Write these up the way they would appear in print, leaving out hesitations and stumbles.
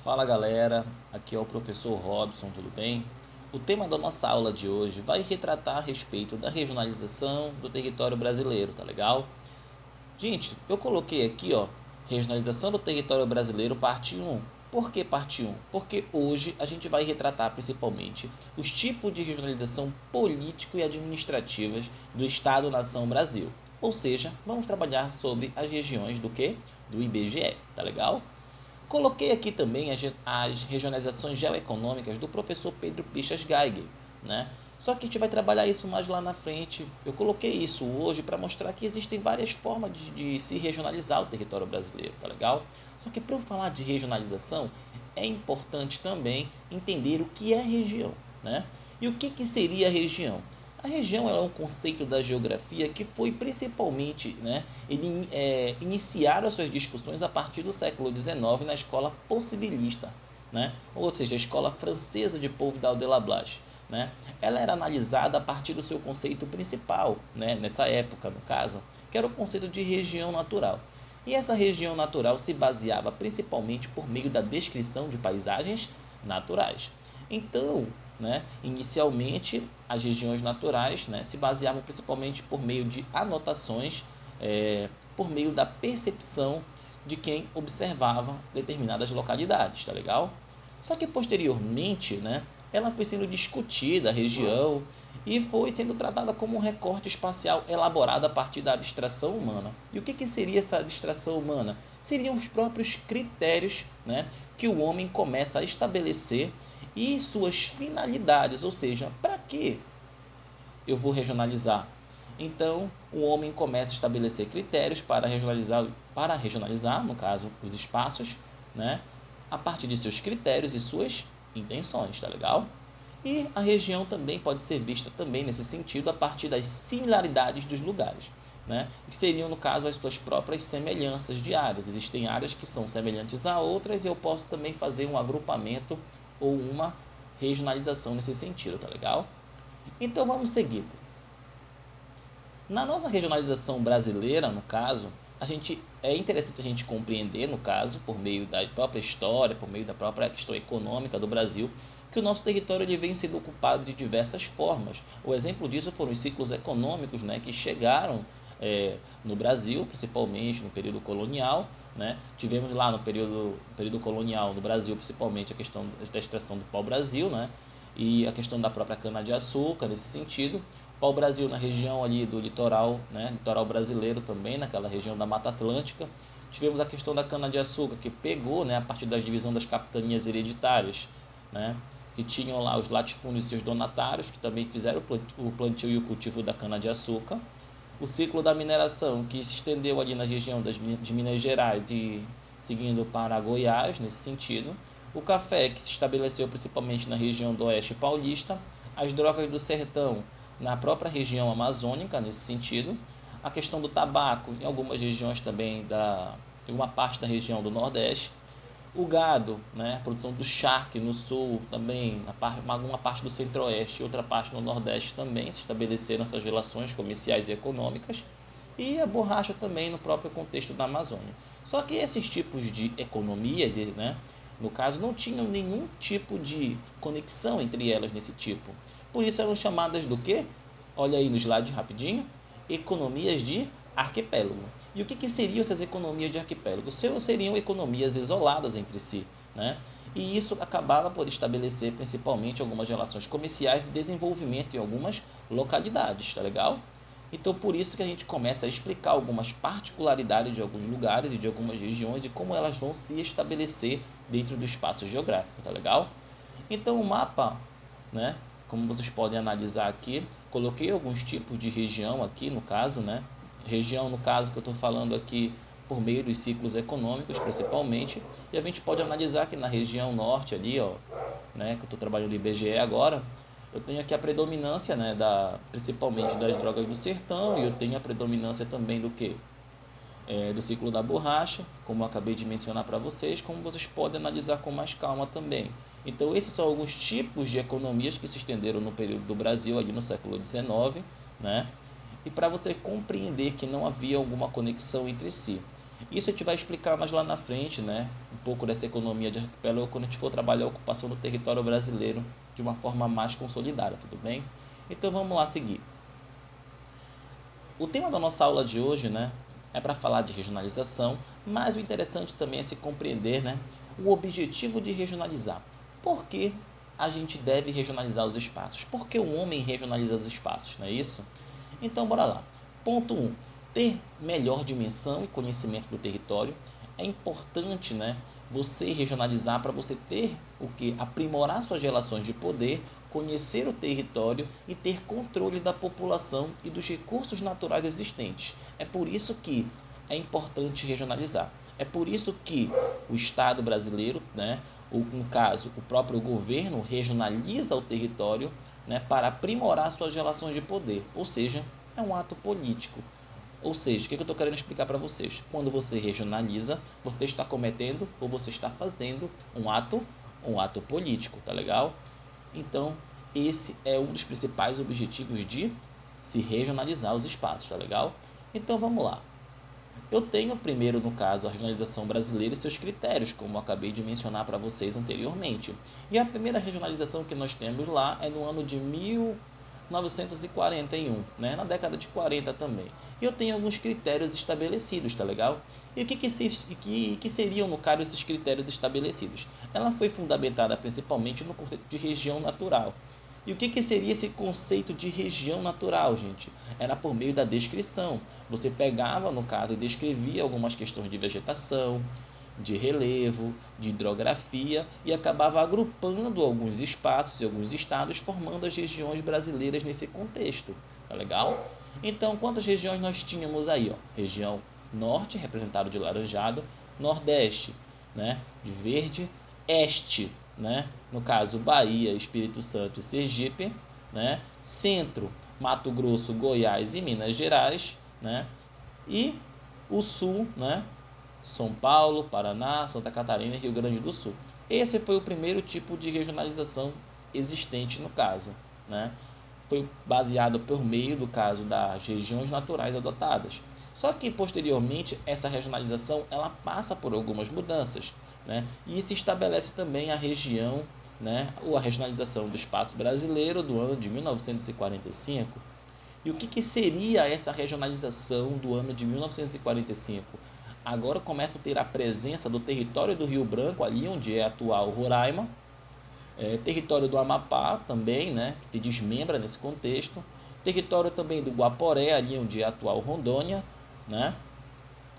Fala galera, aqui é o professor Robson, tudo bem? O tema da nossa aula de hoje vai retratar a respeito da regionalização do território brasileiro, tá legal? Gente, eu coloquei aqui, regionalização do território brasileiro, parte 1. Por que parte 1? Porque hoje a gente vai retratar principalmente os tipos de regionalização político e administrativas do Estado-nação Brasil. Ou seja, vamos trabalhar sobre as regiões do que? Do IBGE, tá legal? Coloquei aqui também as regionalizações geoeconômicas do professor Pedro Pichas Geiger, né? Só que a gente vai trabalhar isso mais lá na frente. Eu coloquei isso hoje para mostrar que existem várias formas de se regionalizar o território brasileiro, tá legal? Só que para eu falar de regionalização, é importante também entender o que é região, né? E o que seria a região? A região é um conceito da geografia que foi principalmente, iniciaram as suas discussões a partir do século XIX na escola possibilista, né? Ou seja, a escola francesa de Paul-Vidal de Lablache. Né? Ela era analisada a partir do seu conceito principal, né? Nessa época, no caso, que era o conceito de região natural. E essa região natural se baseava principalmente por meio da descrição de paisagens naturais. Então, inicialmente, as regiões naturais, se baseavam principalmente por meio de anotações, por meio da percepção de quem observava determinadas localidades, tá legal? Só que posteriormente, ela foi sendo discutida, a região, e foi sendo tratada como um recorte espacial elaborado a partir da abstração humana. E o que seria essa abstração humana? Seriam os próprios critérios, que o homem começa a estabelecer e suas finalidades, ou seja, para que eu vou regionalizar? Então, o homem começa a estabelecer critérios para regionalizar, no caso, os espaços, a partir de seus critérios e suas intenções, tá legal? E a região também pode ser vista também nesse sentido a partir das similaridades dos lugares, que seriam, no caso, as suas próprias semelhanças de áreas. Existem áreas que são semelhantes a outras e eu posso também fazer um agrupamento ou uma regionalização nesse sentido, tá legal? Então vamos seguir. Na nossa regionalização brasileira, no caso, é interessante a gente compreender, no caso, por meio da própria história, por meio da própria questão econômica do Brasil, que o nosso território ele vem sendo ocupado de diversas formas. O exemplo disso foram os ciclos econômicos, que chegaram no Brasil, principalmente no período colonial. Tivemos lá no período colonial no Brasil, principalmente a questão da extração do pau-brasil, e a questão da própria cana-de-açúcar nesse sentido. Pau-brasil na região ali do litoral, litoral brasileiro também, naquela região da Mata Atlântica. Tivemos a questão da cana-de-açúcar, que pegou, a partir da divisão das capitanias hereditárias, que tinham lá os latifúndios e seus donatários, que também fizeram o plantio e o cultivo da cana-de-açúcar. O ciclo da mineração, que se estendeu ali na região de Minas Gerais e seguindo para Goiás, nesse sentido. O café, que se estabeleceu principalmente na região do oeste paulista. As drogas do sertão, na própria região amazônica, nesse sentido. A questão do tabaco, em algumas regiões também, em uma parte da região do Nordeste. O gado, a produção do charque no sul também, alguma parte do centro-oeste e outra parte no nordeste também se estabeleceram essas relações comerciais e econômicas. E a borracha também no próprio contexto da Amazônia. Só que esses tipos de economias, no caso, não tinham nenhum tipo de conexão entre elas nesse tipo. Por isso eram chamadas do quê? Olha aí no slide rapidinho. Economias de arquipélago. E o que seriam essas economias de arquipélago? Seriam economias isoladas entre si. E isso acabava por estabelecer principalmente algumas relações comerciais de desenvolvimento em algumas localidades, tá legal? Então, por isso que a gente começa a explicar algumas particularidades de alguns lugares e de algumas regiões e como elas vão se estabelecer dentro do espaço geográfico, tá legal? Então, o mapa, como vocês podem analisar aqui, coloquei alguns tipos de região aqui, no caso, Região, no caso, que eu estou falando aqui por meio dos ciclos econômicos, principalmente, e a gente pode analisar que na região norte ali, que eu estou trabalhando no IBGE agora, eu tenho aqui a predominância, principalmente das drogas do sertão, e eu tenho a predominância também do que? Do ciclo da borracha, como eu acabei de mencionar para vocês, como vocês podem analisar com mais calma também. Então, esses são alguns tipos de economias que se estenderam no período do Brasil, ali no século XIX, E para você compreender que não havia alguma conexão entre si. Isso a gente vai explicar mais lá na frente, né? Um pouco dessa economia de arquipélago quando a gente for trabalhar a ocupação do território brasileiro de uma forma mais consolidada, tudo bem? Então vamos lá seguir. O tema da nossa aula de hoje, né, é para falar de regionalização, mas o interessante também é se compreender, né, o objetivo de regionalizar. Por que a gente deve regionalizar os espaços? Por que o homem regionaliza os espaços, não é isso? Então, bora lá. Ponto 1. Ter melhor dimensão e conhecimento do território. É importante, né, você regionalizar para você ter o que? Aprimorar suas relações de poder, conhecer o território e ter controle da população e dos recursos naturais existentes. É por isso que é importante regionalizar. É por isso que o Estado brasileiro, né, ou no caso, o próprio governo regionaliza o território, né, para aprimorar suas relações de poder, ou seja, é um ato político. Ou seja, o que eu estou querendo explicar para vocês? Quando você regionaliza, você está cometendo ou você está fazendo um ato político, tá legal? Então, esse é um dos principais objetivos de se regionalizar os espaços, tá legal? Então, vamos lá. Eu tenho primeiro, no caso, a regionalização brasileira e seus critérios, como eu acabei de mencionar para vocês anteriormente. E a primeira regionalização que nós temos lá é no ano de 1941, né? Na década de 40 também. E eu tenho alguns critérios estabelecidos, tá legal? E o que seriam, no caso, esses critérios estabelecidos? Ela foi fundamentada principalmente no conceito de região natural. E o que seria esse conceito de região natural, gente? Era por meio da descrição. Você pegava, no caso, e descrevia algumas questões de vegetação, de relevo, de hidrografia e acabava agrupando alguns espaços e alguns estados, formando as regiões brasileiras nesse contexto. Tá legal? Então, quantas regiões nós tínhamos aí? Ó? Região norte, representado de laranjado, nordeste, né, de verde, este, né, no caso Bahia, Espírito Santo e Sergipe, né, centro, Mato Grosso, Goiás e Minas Gerais, né, e o sul, né, São Paulo, Paraná, Santa Catarina e Rio Grande do Sul. Esse foi o primeiro tipo de regionalização existente no caso, né? Foi baseado por meio do caso das regiões naturais adotadas. Só que posteriormente essa regionalização ela passa por algumas mudanças, né? E se estabelece também a região, né, ou a regionalização do espaço brasileiro do ano de 1945. E o que seria essa regionalização do ano de 1945? Agora começa a ter a presença do território do Rio Branco, ali onde é atual Roraima, território do Amapá também, né, que se desmembra nesse contexto, território também do Guaporé, ali onde é atual Rondônia, né,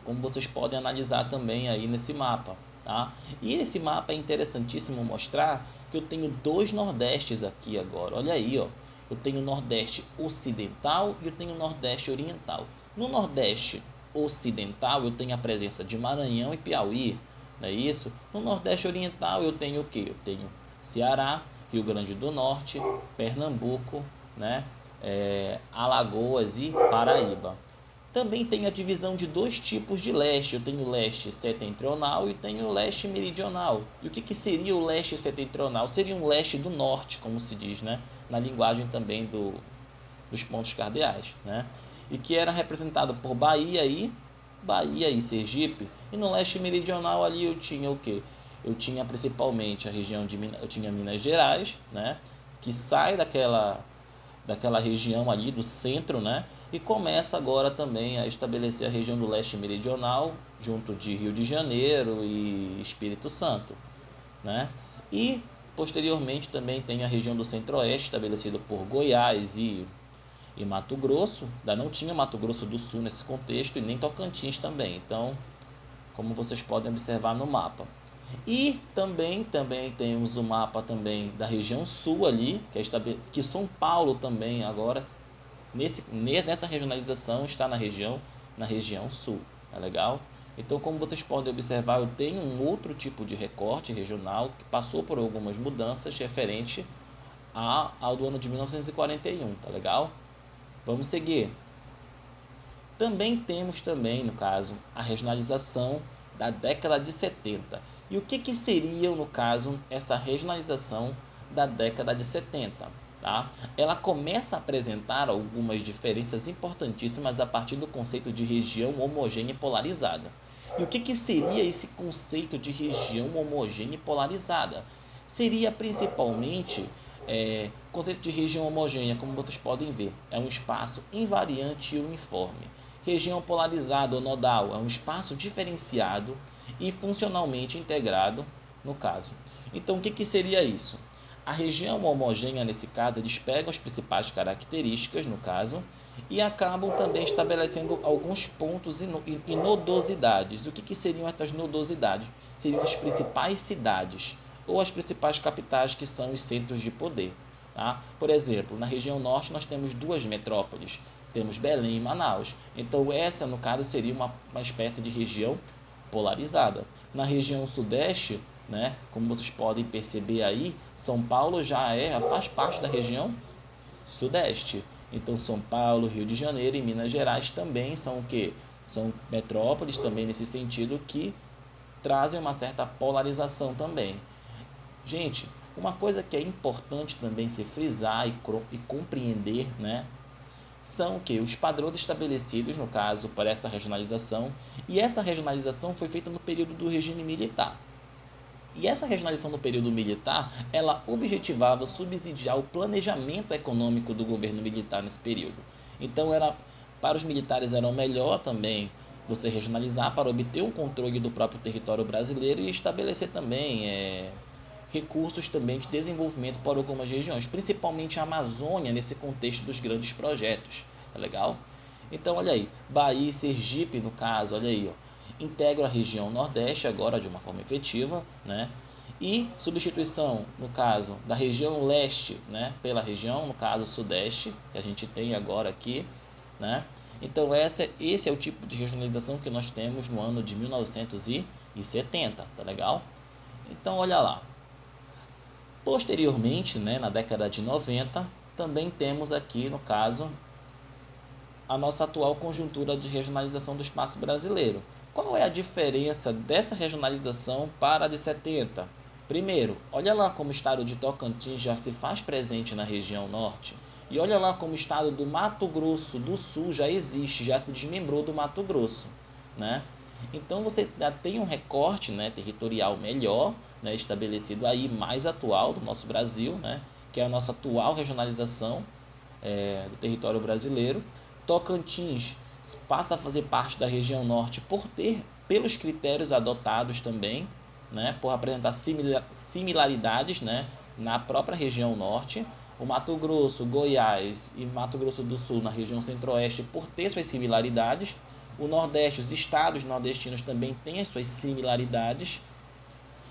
como vocês podem analisar também aí nesse mapa. Tá? E esse mapa é interessantíssimo mostrar que eu tenho dois nordestes aqui agora, olha aí, ó. Eu tenho o Nordeste Ocidental e eu tenho o Nordeste Oriental. No Nordeste Ocidental eu tenho a presença de Maranhão e Piauí, não é isso? No Nordeste Oriental eu tenho o quê? Eu tenho Ceará, Rio Grande do Norte, Pernambuco, né? Alagoas e Paraíba. Também tem a divisão de dois tipos de leste. Eu tenho o leste setentrional e tenho o leste meridional. E o que seria o leste setentrional? Seria um leste do norte, como se diz, né? Na linguagem também dos pontos cardeais, né? E que era representado por Bahia e Sergipe. E no leste meridional ali eu tinha o quê? Eu tinha principalmente a região de eu tinha Minas Gerais, né? Que sai daquela região ali do centro, né? E começa agora também a estabelecer a região do leste meridional, junto de Rio de Janeiro e Espírito Santo, né? E posteriormente também tem a região do centro-oeste, estabelecida por Goiás e Mato Grosso. Ainda não tinha Mato Grosso do Sul nesse contexto e nem Tocantins também. Então, como vocês podem observar no mapa. E também temos o mapa também da região sul ali, que São Paulo também agora nessa regionalização está na região sul, tá legal? Então, como vocês podem observar, eu tenho um outro tipo de recorte regional que passou por algumas mudanças referente ao do ano de 1941, tá legal? Vamos seguir. Também temos no caso, a regionalização da década de 70. E o que seria, no caso, essa regionalização da década de 70? Tá? Ela começa a apresentar algumas diferenças importantíssimas a partir do conceito de região homogênea e polarizada. E o que seria esse conceito de região homogênea e polarizada? Seria principalmente conceito de região homogênea, como vocês podem ver, é um espaço invariante e uniforme. Região polarizada ou nodal é um espaço diferenciado e funcionalmente integrado, no caso. Então, o que seria isso? A região homogênea, nesse caso, eles pegam as principais características, no caso, e acabam também estabelecendo alguns pontos e nodosidades. O que seriam essas nodosidades? Seriam as principais cidades ou as principais capitais, que são os centros de poder. Tá? Por exemplo, na região norte nós temos duas metrópoles, temos Belém e Manaus. Então essa, no caso, seria uma espécie de região polarizada. Na região sudeste, né, como vocês podem perceber aí, São Paulo faz parte da região sudeste. Então São Paulo, Rio de Janeiro e Minas Gerais também são o quê? São metrópoles também nesse sentido que trazem uma certa polarização também. Gente, uma coisa que é importante também se frisar e compreender, né, são que os padrões estabelecidos, no caso, para essa regionalização, e essa regionalização foi feita no período do regime militar. E essa regionalização no período militar, ela objetivava subsidiar o planejamento econômico do governo militar nesse período. Então, para os militares era melhor também você regionalizar para obter um controle do próprio território brasileiro e estabelecer também recursos também de desenvolvimento para algumas regiões, principalmente a Amazônia nesse contexto dos grandes projetos, tá legal? Então olha aí, Bahia e Sergipe no caso, olha aí, ó, integram a região Nordeste agora de uma forma efetiva, né? E substituição, no caso, da região Leste, né, pela região, no caso, Sudeste, que a gente tem agora aqui, né? Então esse é o tipo de regionalização que nós temos no ano de 1970, tá legal? Então olha lá, posteriormente, né, na década de 90, também temos aqui, no caso, a nossa atual conjuntura de regionalização do espaço brasileiro. Qual é a diferença dessa regionalização para a de 70? Primeiro, olha lá como o estado de Tocantins já se faz presente na região norte, e olha lá como o estado do Mato Grosso do Sul já existe, já se desmembrou do Mato Grosso, né? Então você já tem um recorte, né, territorial melhor, né, estabelecido aí, mais atual do nosso Brasil, né, que é a nossa atual regionalização do território brasileiro. Tocantins passa a fazer parte da região norte pelos critérios adotados também, né, por apresentar similaridades, né, na própria região norte. O Mato Grosso, Goiás e Mato Grosso do Sul na região centro-oeste por ter suas similaridades. O Nordeste, os estados nordestinos também têm as suas similaridades.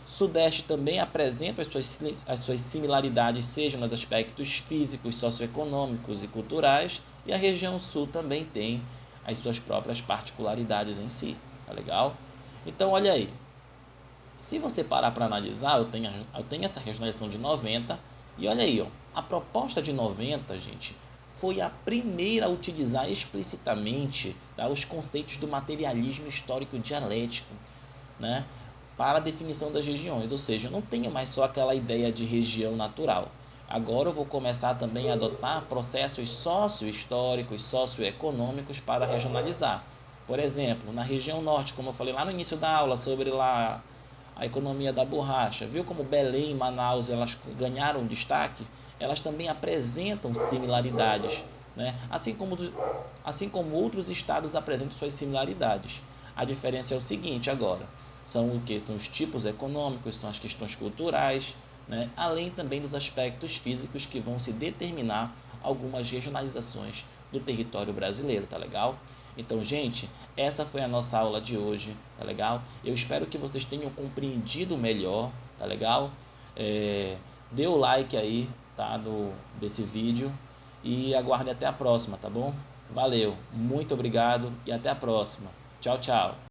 Sudeste também apresenta as suas similaridades, sejam nos aspectos físicos, socioeconômicos e culturais. E a região Sul também tem as suas próprias particularidades em si. Tá legal? Então, olha aí. Se você parar para analisar, eu tenho essa regionalização de 90. E olha aí, ó, a proposta de 90, gente, foi a primeira a utilizar explicitamente, tá, os conceitos do materialismo histórico dialético, né, para a definição das regiões. Ou seja, eu não tenho mais só aquela ideia de região natural. Agora eu vou começar também a adotar processos socio-históricos, socioeconômicos para regionalizar. Por exemplo, na região norte, como eu falei lá no início da aula sobre lá a economia da borracha, viu como Belém e Manaus elas ganharam destaque? Elas também apresentam similaridades, né? Assim como outros estados apresentam suas similaridades. A diferença é o seguinte agora, são o que? São os tipos econômicos, são as questões culturais, né? Além também dos aspectos físicos que vão se determinar algumas regionalizações do território brasileiro, tá legal? Então, gente, essa foi a nossa aula de hoje, tá legal? Eu espero que vocês tenham compreendido melhor, tá legal? Dê o like aí, tá, desse vídeo e aguarde até a próxima, tá bom? Valeu, muito obrigado e até a próxima. Tchau, tchau.